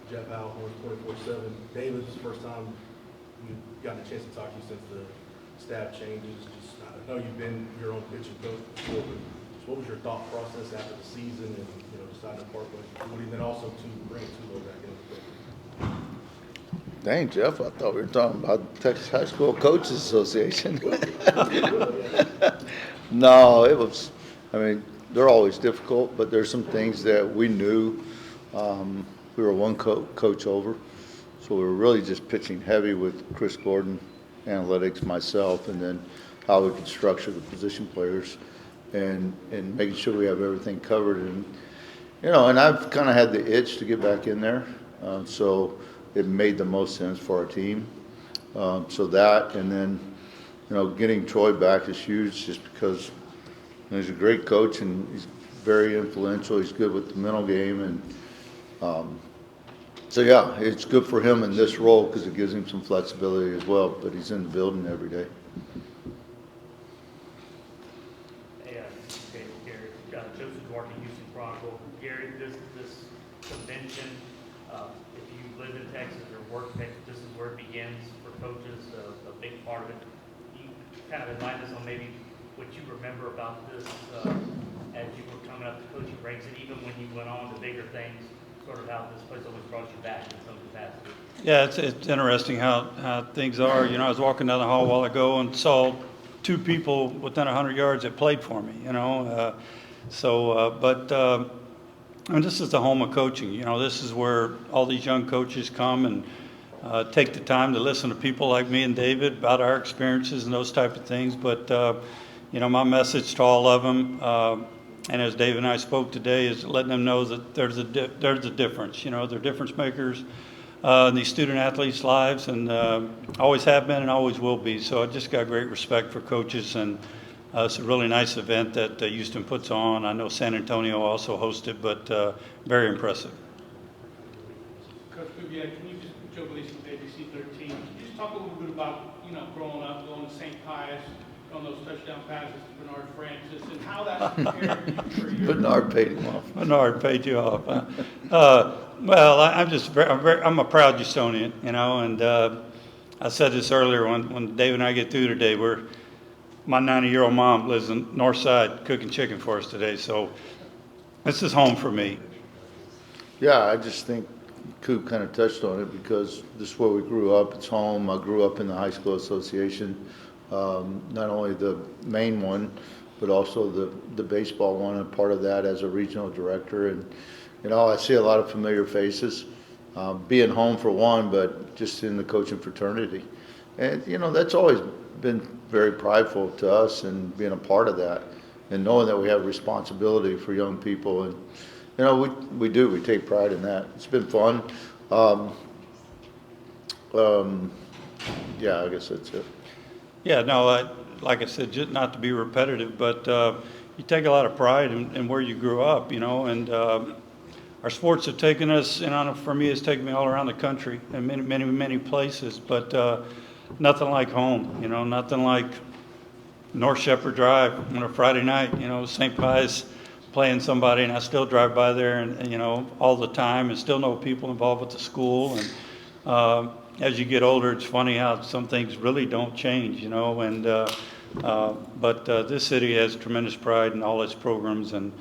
Jeff Howe, Horns 24/7. David, this is the first time we've gotten a chance to talk to you since the staff changes. I know you've been your own pitching coach before, but just what was your thought process after the season and deciding to part ways with Woody, and then also to bring Tulo back into the program? Dang, Jeff, I thought we were talking about Texas High School Coaches Association. No, it was, they're always difficult, but there's some things that we knew. We were one coach over, so we were really just pitching heavy with Chris Gordon, analytics, myself, and then how we could structure the position players and making sure we have everything covered. And I've kind of had the itch to get back in there, so it made the most sense for our team. So that, and then, getting Troy back is huge just because he's a great coach and he's very influential. He's good with the mental game. And so, yeah, it's good for him in this role because it gives him some flexibility as well, but he's in the building every day. Hey, Gary, Joseph Duarte, Houston Chronicle. Gary, this convention, if you live in Texas or work in Texas, this is where it begins for coaches, a big part of it. You kind of enlighten us on maybe what you remember about this as you were coming up the coaching ranks, and even when you went on to bigger things, sort of how this place always brought you back in some capacity. Yeah, it's interesting how things are. I was walking down the hall a while ago and saw two people within 100 yards that played for me, but this is the home of coaching. This is where all these young coaches come and take the time to listen to people like me and David about our experiences and those type of things. But, my message to all of them, and as David and I spoke today, is letting them know that there's a difference. They're difference makers in these student athletes' lives, and always have been and always will be. So I just got great respect for coaches, and it's a really nice event that Houston puts on. I know San Antonio also hosted, but very impressive. Coach Kubiac, can you just, Joe Gleason, ABC 13, can you just talk a little bit about, growing up, going to St. Pius, on those touchdown passes to Bernard Francis, and how that prepared you for your... Bernard paid him off. Bernard paid you off. Well, I'm a proud Houstonian, and I said this earlier when David and I get through today. My 90-year-old mom lives in North Side cooking chicken for us today, so this is home for me. Yeah, I just think Coop kind of touched on it because this is where we grew up. It's home. I grew up in the high school association, not only the main one, but also the baseball one, and part of that as a regional director. And, I see a lot of familiar faces, being home for one, but just in the coaching fraternity. And, that's always been very prideful to us, and being a part of that and knowing that we have responsibility for young people. And, we take pride in that. It's been fun. Yeah, I guess that's it. Yeah, no, like I said, just not to be repetitive, but you take a lot of pride in where you grew up, and our sports have taken us, for me, it's taken me all around the country and many, many, many places, but nothing like home, nothing like North Shepherd Drive on a Friday night, St. Pius playing somebody, and I still drive by there and all the time, and still know people involved with the school. And as you get older, it's funny how some things really don't change, but this city has tremendous pride in all its programs, and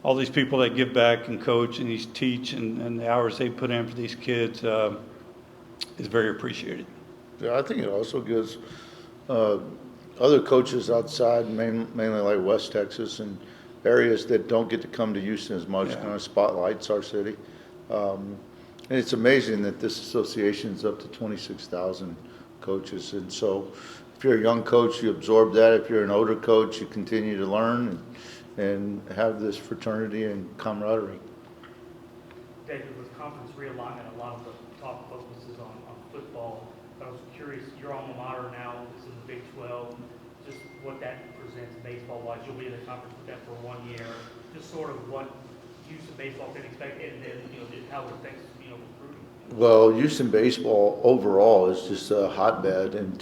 all these people that give back and coach and teach and the hours they put in for these kids is very appreciated. Yeah, I think it also gives other coaches outside, mainly like West Texas and areas that don't get to come to Houston as much, kind of spotlights our city. And it's amazing that this association is up to 26,000 coaches. And so if you're a young coach, you absorb that. If you're an older coach, you continue to learn and have this fraternity and camaraderie. David, with conference realignment, a lot of the talk focuses on football. But I was curious, your alma mater now is in the Big 12, just what that presents baseball-wise. You'll be in the conference with them for 1 year. Just sort of what Houston baseball can expect, and then how it affects recruiting. Well, Houston baseball overall is just a hotbed, and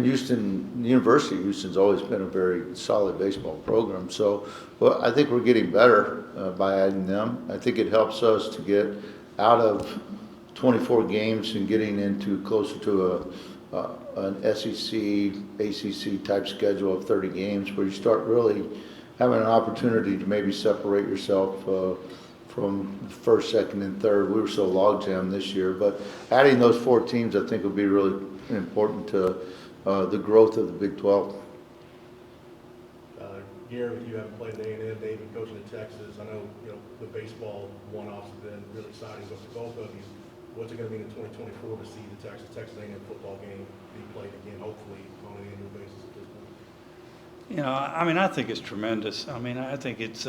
Houston University of Houston's always been a very solid baseball program. So, I think we're getting better by adding them. I think it helps us to get out of 24 games and getting into closer to an SEC, ACC type schedule of 30 games, where you start really having an opportunity to maybe separate yourself from first, second, and third. We were so logjammed this year, but adding those 4 teams, I think, will be really important to the growth of the Big 12. Gary, you haven't played at A&M, David coaching at Texas. I know, the baseball one-offs have been really exciting, but for both of you, what's it going to mean in 2024 to see the Texas A&M football game be played again, hopefully on an annual basis at this point? I think it's tremendous. I think it's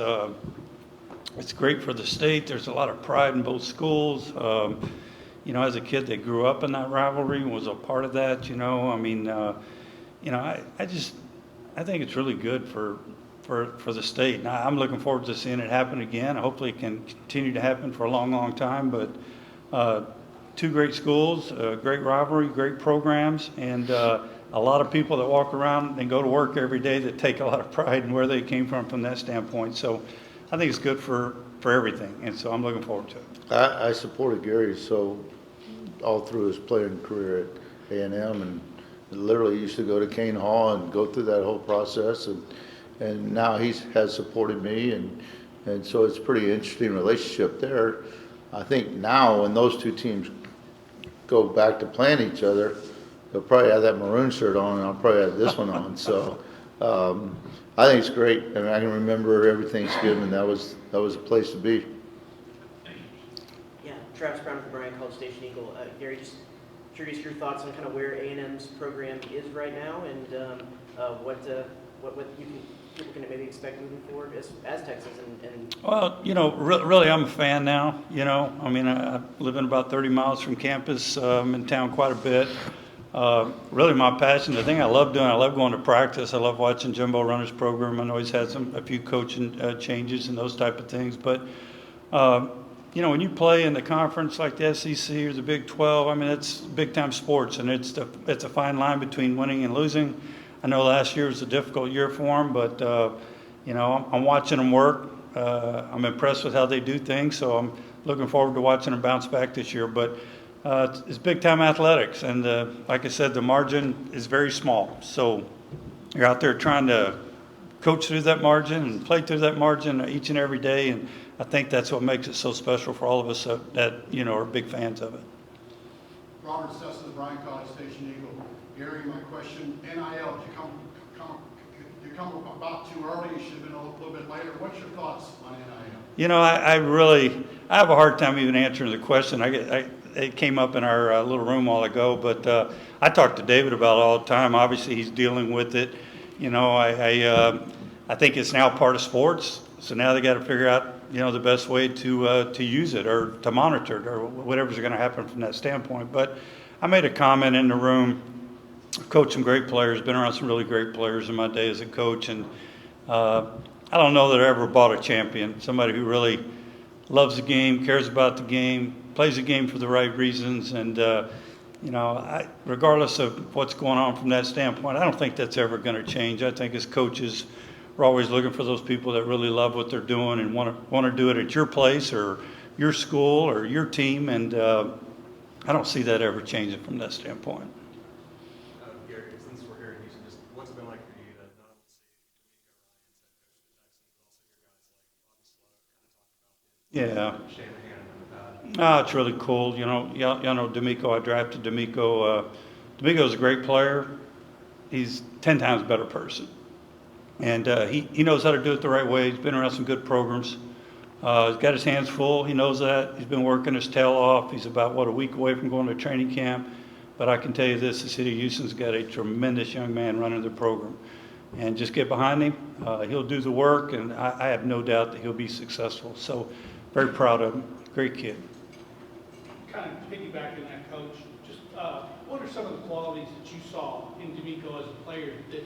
great for the state. There's a lot of pride in both schools. As a kid that grew up in that rivalry and was a part of that, I think it's really good for the state. Now, I'm looking forward to seeing it happen again. Hopefully it can continue to happen for a long, long time. But 2 great schools, great rivalry, great programs, and a lot of people that walk around and go to work every day that take a lot of pride in where they came from that standpoint. So I think it's good for everything, and so I'm looking forward to it. I supported Gary all through his playing career at A&M, and literally used to go to Kane Hall and go through that whole process, and now he has supported me, and so it's a pretty interesting relationship there. I think now when those 2 teams go back to playing each other, they'll probably have that maroon shirt on, and I'll probably have this one on. So I think it's great. I can remember every Thanksgiving. That was a place to be. Yeah, Travis Brown with the Bryan College Station Eagle. Gary, just curious your thoughts on kind of where A&M's program is right now, and what people can maybe expect moving forward as Texas and Well, really I'm a fan now. I live in about 30 miles from campus. I'm in town quite a bit. Really my passion, the thing I love doing, I love going to practice. I love watching Jimbo run his program. I know he's had a few coaching changes and those type of things. But, when you play in the conference like the SEC or the Big 12, it's big-time sports, and it's a fine line between winning and losing. I know last year was a difficult year for them, but, I'm watching them work. I'm impressed with how they do things, so I'm looking forward to watching them bounce back this year. But it's big-time athletics, and like I said, the margin is very small. So you're out there trying to coach through that margin and play through that margin each and every day, and I think that's what makes it so special for all of us that are big fans of it. Robert Sessa, the Bryan College Station Eagle. Gary, my question, NIL, did you come about too early? You should have been a little bit later. What's your thoughts on NIL? I have a hard time even answering the question. It came up in our little room a while ago, but I talk to David about it all the time. Obviously, he's dealing with it. I think it's now part of sports, so now they got to figure out the best way to use it or to monitor it or whatever's going to happen from that standpoint. But I made a comment in the room. I've coached some great players, been around some really great players in my day as a coach, and I don't know that I ever bought a champion, somebody who really loves the game, cares about the game, plays the game for the right reasons, and regardless of what's going on from that standpoint, I don't think that's ever going to change. I think as coaches, we're always looking for those people that really love what they're doing and want to do it at your place or your school or your team, and I don't see that ever changing from that standpoint. Gary, since we're here in Houston, just what's it been like for you to not only see D'Amico Ryan's head coach at Texas, but also your guys like Bobby Slow kind of talked about Yeah. It's really cool. Y'all know D'Amico. I drafted D'Amico. D'Amico's a great player. He's 10 times a better person. And he knows how to do it the right way. He's been around some good programs. He's got his hands full. He knows that. He's been working his tail off. He's about, a week away from going to training camp. But I can tell you this, the city of Houston's got a tremendous young man running the program. And just get behind him. He'll do the work, and I have no doubt that he'll be successful. So very proud of him. Great kid. Kind of piggybacking that, Coach, just what are some of the qualities that you saw in D'Amico as a player that,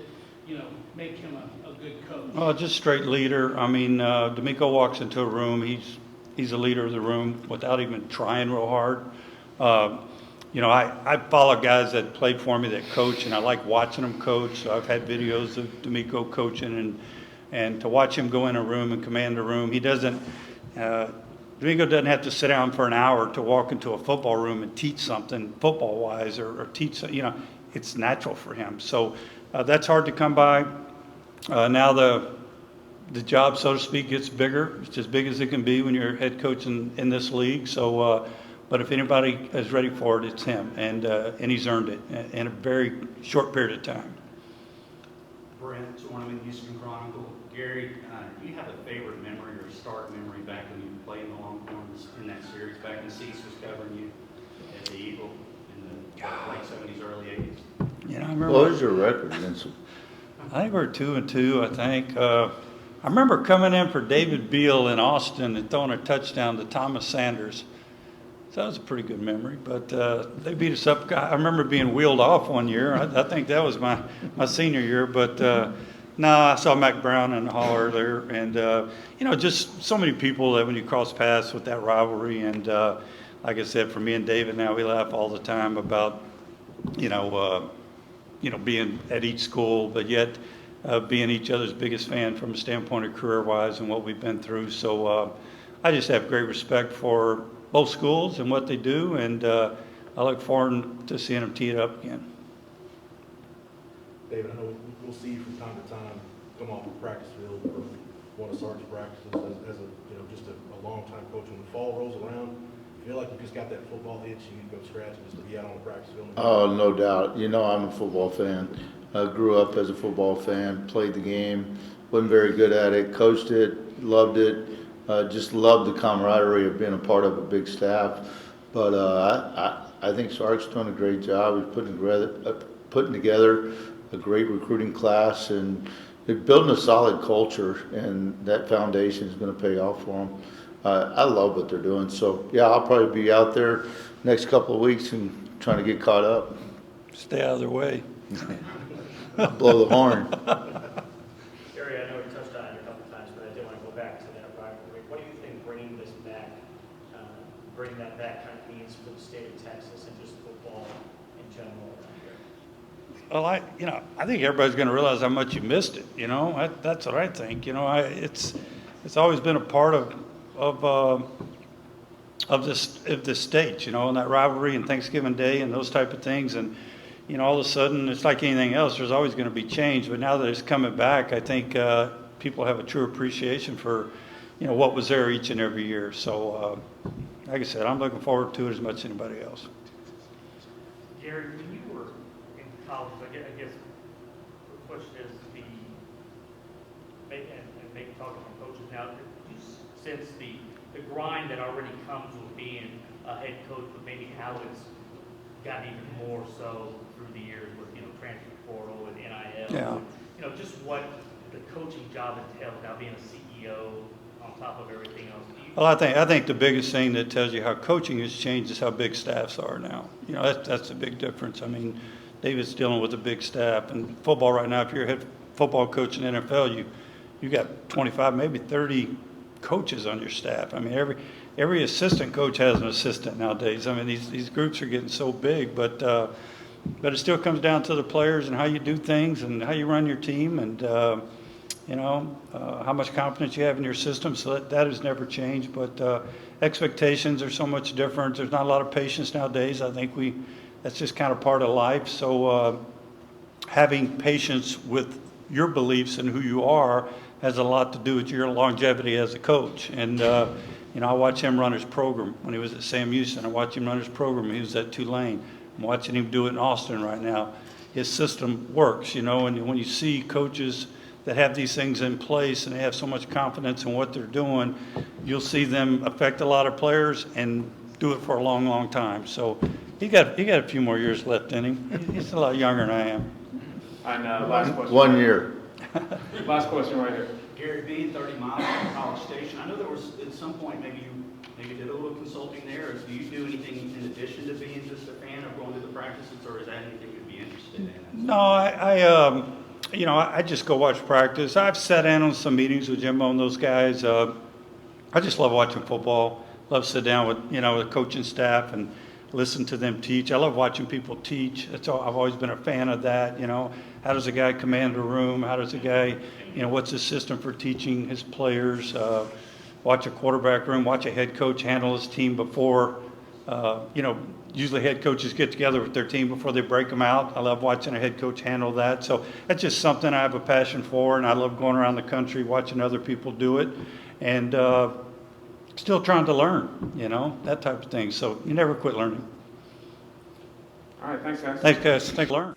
make him a good coach? Oh, just straight leader. D'Amico walks into a room. He's a leader of the room without even trying real hard. I follow guys that played for me that coach, and I like watching them coach. So I've had videos of D'Amico coaching, and to watch him go in a room and command a room. He doesn't. Domingo doesn't have to sit down for an hour to walk into a football room and teach something football-wise or teach, it's natural for him. So that's hard to come by. Now the job, so to speak, gets bigger. It's as big as it can be when you're head coach in this league. So, but if anybody is ready for it, it's him, and he's earned it in a very short period of time. Brent, Tournament, Houston Chronicle. Gary, do you have a favorite memory or start memory back when you played in the Longhorns in that series, back when Cease was covering you as the Eagle in the late 70s, early 80s? I remember. What was your record against them? I think we're 2-2. I think. I remember coming in for David Beal in Austin and throwing a touchdown to Thomas Sanders. So that was a pretty good memory. But they beat us up. I remember being wheeled off one year. I think that was my senior year. But no, I saw Mac Brown in the hall earlier, and just so many people that when you cross paths with that rivalry, and like I said, for me and David now, we laugh all the time about being at each school, but yet being each other's biggest fan from a standpoint of career-wise and what we've been through. So I just have great respect for both schools and what they do, and I look forward to seeing them tee it up again. David, I know we'll see you from time to time come off the practice field or one of Sarge's practices as just a long-time coach. When the fall rolls around, you feel like you just got that football itch, you need to go scratch and just to be out on the practice field? Oh, no doubt. I'm a football fan. I grew up as a football fan, played the game, wasn't very good at it, coached it, loved it, just loved the camaraderie of being a part of a big staff. But I think Sark's doing a great job. He's putting together a great recruiting class, and they're building a solid culture, and that foundation is going to pay off for them. I love what they're doing. So, yeah, I'll probably be out there next couple of weeks and trying to get caught up. Stay out of their way. Blow the horn. Gary, I know we touched on it a couple times, but I did want to go back to that rivalry. What do you think bringing this back, bringing that back kind of means for the state of Texas and just football in general around here? Well, I think everybody's going to realize how much you missed it. That's what I think. It's always been a part of this state. And that rivalry and Thanksgiving Day and those type of things. And all of a sudden, it's like anything else. There's always going to be change. But now that it's coming back, I think people have a true appreciation for what was there each and every year. So, like I said, I'm looking forward to it as much as anybody else. Gary, when you were in college, I guess the question is and maybe talking to coaches now, do you sense the grind that already comes with being a head coach, but maybe how it's gotten even more so through the years with transfer portal and NIL? Yeah. Just what the coaching job entails now, being a CEO on top of everything else. Well, I think the biggest thing that tells you how coaching has changed is how big staffs are now. That's a big difference. I mean, David's dealing with a big staff, and football right now, if you're a head football coach in the NFL, you got 25, maybe 30 coaches on your staff. I mean, every assistant coach has an assistant nowadays. I mean, these groups are getting so big, but it still comes down to the players and how you do things and how you run your team, and how much confidence you have in your system. So that has never changed. But expectations are so much different. There's not a lot of patience nowadays. I think that's just kind of part of life. So having patience with your beliefs and who you are has a lot to do with your longevity as a coach. And I watch him run his program when he was at Sam Houston. I watch him run his program when he was at Tulane. I'm watching him do it in Austin right now. His system works, and when you see coaches that have these things in place and they have so much confidence in what they're doing, you'll see them affect a lot of players and do it for a long, long time. So he got a few more years left in him. He's a lot younger than I am. And last question. 1 year. Last question right here. Gary, being 30 miles from College Station, I know there was at some point maybe you did a little consulting there. Do you do anything in addition to being just a fan of going to the practices, or is that anything you'd be interested in? No, I just go watch practice. I've sat in on some meetings with Jimbo and those guys. I just love watching football. Love to sit down with the coaching staff and listen to them teach. I love watching people teach. I've always been a fan of that. How does a guy command a room? How does a guy, what's his system for teaching his players? watch a quarterback room, watch a head coach handle his team before, usually head coaches get together with their team before they break them out. I love watching a head coach handle that. So that's just something I have a passion for, and I love going around the country watching other people do it, and still trying to learn, that type of thing. So you never quit learning. All right, thanks, guys. Thanks, guys. Thanks, learn.